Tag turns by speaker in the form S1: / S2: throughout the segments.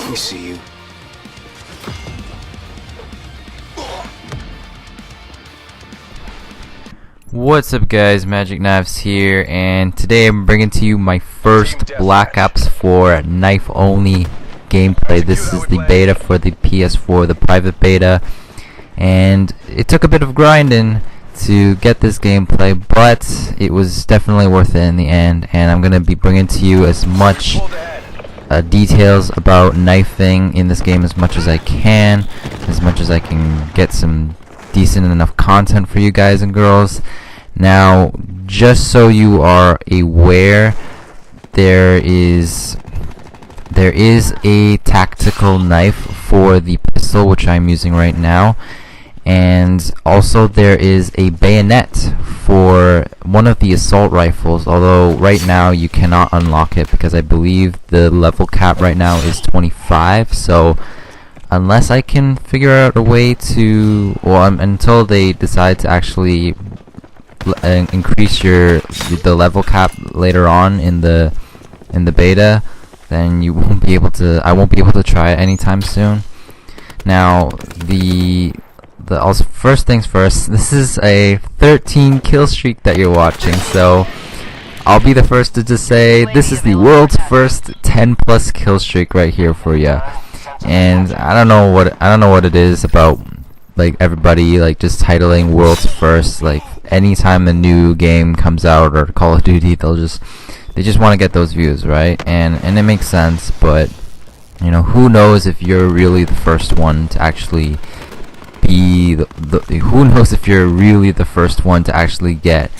S1: We see you.
S2: What's up guys, Magic Knives here, and today I'm bringing to you my first Black Ops 4 knife-only gameplay. This is the beta for the PS4, the private beta, and it took a bit of grinding to get this gameplay, but it was definitely worth it in the end, and I'm going to be bringing to you as much details about knifing in this game as much as I can get some decent enough content for you guys and girls. Now, just so you are aware, there is a tactical knife for the pistol, which I'm using right now, and also there is a bayonet for one of the assault rifles, although right now you cannot unlock it because I believe the level cap right now is 25, so unless I can figure out a way to, until they decide to actually increase the level cap later on in the beta, then you won't be able to. I won't be able to try it anytime soon. Now, also, first things first. This is a 13 kill streak that you're watching, so I'll be the first to just say this is the world's first 10+ kill streak right here for you. And I don't know what it is about like everybody like just titling world's first. Like anytime a new game comes out or Call of Duty, they just want to get those views, right? And it makes sense, but you know, who knows if you're really the first one to actually be who knows if you're really the first one to actually get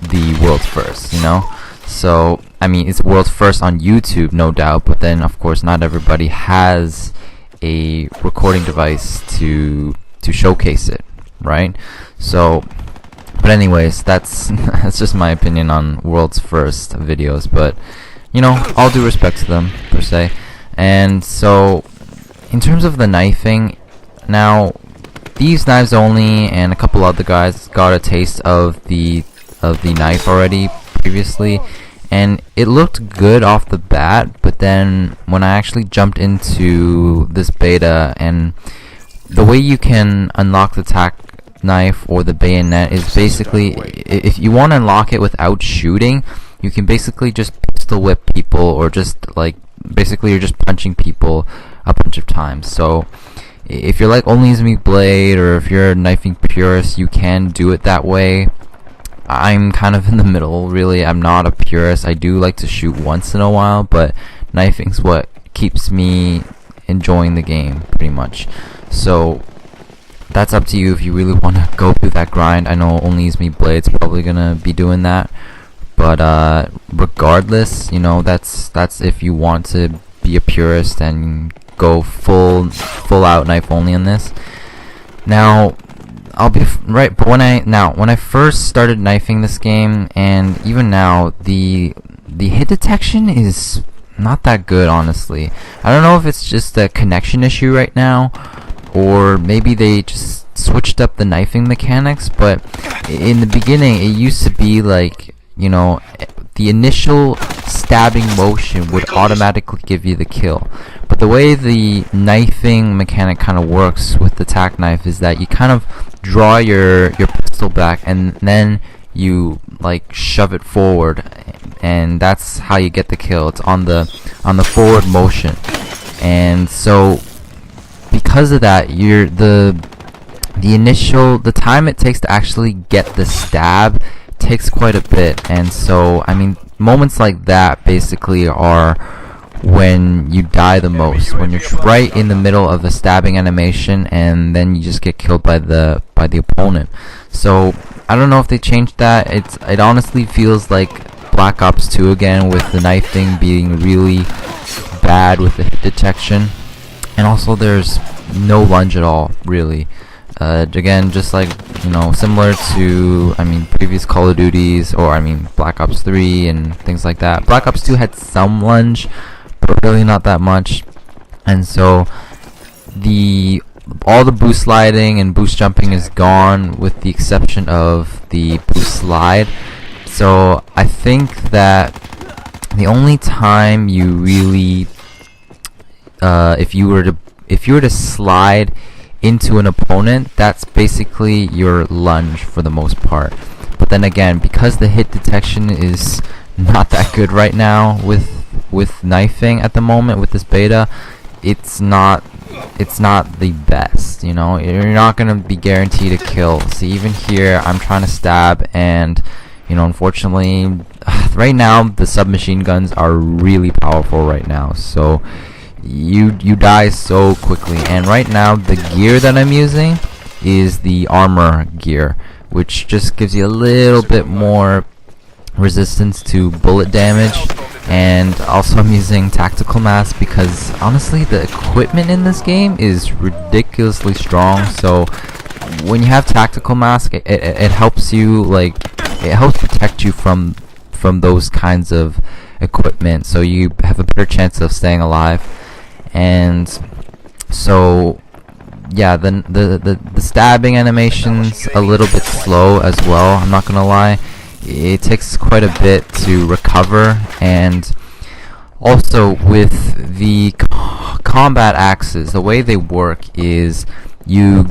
S2: the world's first, you know? So I mean, it's world's first on YouTube, no doubt, but then of course not everybody has a recording device to showcase it, right? So, but anyways, that's just my opinion on world's first videos, but you know, all due respect to them per se. And so, in terms of the knifing, now these knives only and a couple other guys got a taste of the knife already previously, and it looked good off the bat, but then when I actually jumped into this beta, and the way you can unlock the tack knife or the bayonet is basically, if you want to unlock it without shooting, you can basically just pistol whip people, or just like basically you're just punching people a bunch of times. So if you're like only using blade, or if you're a knifing purist, you can do it that way. I'm kind of in the middle, really. I'm not a purist. I do like to shoot once in a while, but knifing's what keeps me enjoying the game, pretty much. So that's up to you if you really want to go through that grind. I know Only Use Me Blade's probably gonna be doing that, but regardless, you know, that's if you want to be a purist and go full out knife only in this. Now, I'll be right, but when I first started knifing this game, and even now, the hit detection is not that good, honestly. I don't know if it's just a connection issue right now, or maybe they just switched up the knifing mechanics, but in the beginning it used to be like, you know, the initial stabbing motion would automatically give you the kill. But the way the knifing mechanic kind of works with the tack knife is that you kind of draw your pistol back, and then you like shove it forward, and that's how you get the kill. It's on the forward motion. And so because of that, the time it takes to actually get the stab takes quite a bit. And so I mean, moments like that basically are when you die the most, when you're right in the middle of a stabbing animation and then you just get killed by the opponent. So I don't know if they changed that. It honestly feels like Black Ops 2 again, with the knifing being really bad with the hit detection, and also there's no lunge at all, really. Again, just like, you know, similar to, I mean, previous Call of Duties, or I mean Black Ops 3 and things like that. Black Ops 2 had some lunge, but really not that much. And so all the boost sliding and boost jumping is gone, with the exception of the boost slide. So I think that the only time you really if you were to slide into an opponent, that's basically your lunge for the most part. But then again, because the hit detection is not that good right now with knifing at the moment with this beta, it's not the best, you know. You're not gonna be guaranteed a kill. See, even here I'm trying to stab, and you know, unfortunately right now the submachine guns are really powerful right now, so you die so quickly. And right now the gear that I'm using is the armor gear, which just gives you a little bit more resistance to bullet damage. And also I'm using tactical mask because honestly the equipment in this game is ridiculously strong. So when you have tactical mask, it helps you, like, it helps protect you from those kinds of equipment, so you have a better chance of staying alive. And so yeah, the stabbing animation's a little bit slow as well, I'm not gonna lie. It takes quite a bit to recover. And also with the combat axes, the way they work is you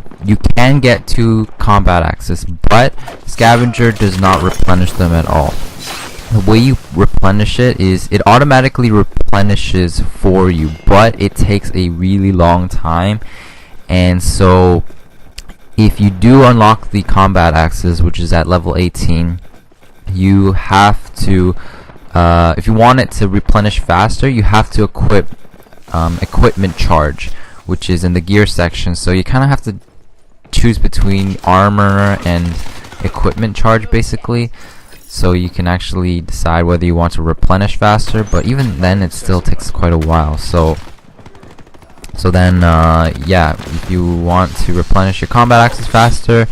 S2: can get 2 combat axes, but Scavenger does not replenish them at all. The way you replenish it is it automatically replenishes for you, but it takes a really long time. And so if you do unlock the combat axes, which is at level 18, you have to, if you want it to replenish faster, you have to equip equipment charge, which is in the gear section. So you kind of have to choose between armor and equipment charge basically, so you can actually decide whether you want to replenish faster. But even then it still takes quite a while. So then yeah, if you want to replenish your combat axes faster,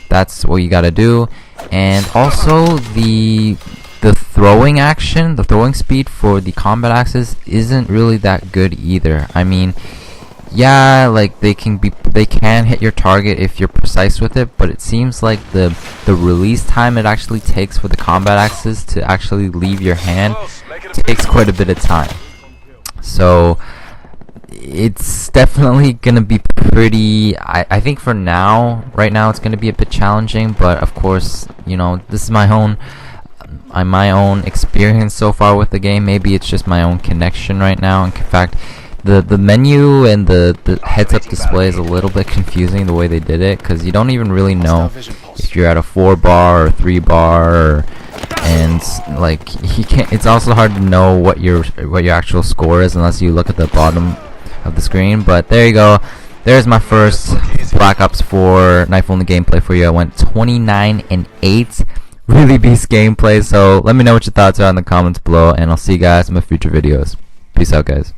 S2: that's what you gotta do. And also the throwing action, the throwing speed for the combat axes isn't really that good either. I mean, yeah, like they can hit your target if you're precise with it, but it seems like the release time it actually takes for the combat axes to actually leave your hand takes quite a bit of time. So it's definitely gonna be pretty, I think for now, right now it's gonna be a bit challenging, but of course, you know, this is my own experience so far with the game. Maybe it's just my own connection right now. In fact, the menu and the heads-up display is a little bit confusing the way they did it, because you don't even really know if you're at a 4-bar or 3-bar, and like you can't. It's also hard to know what your actual score is unless you look at the bottom of the screen. But there you go. There's my first Black Ops 4 knife-only gameplay for you. I went 29-8. Really beast gameplay. So let me know what your thoughts are in the comments below, and I'll see you guys in my future videos. Peace out, guys.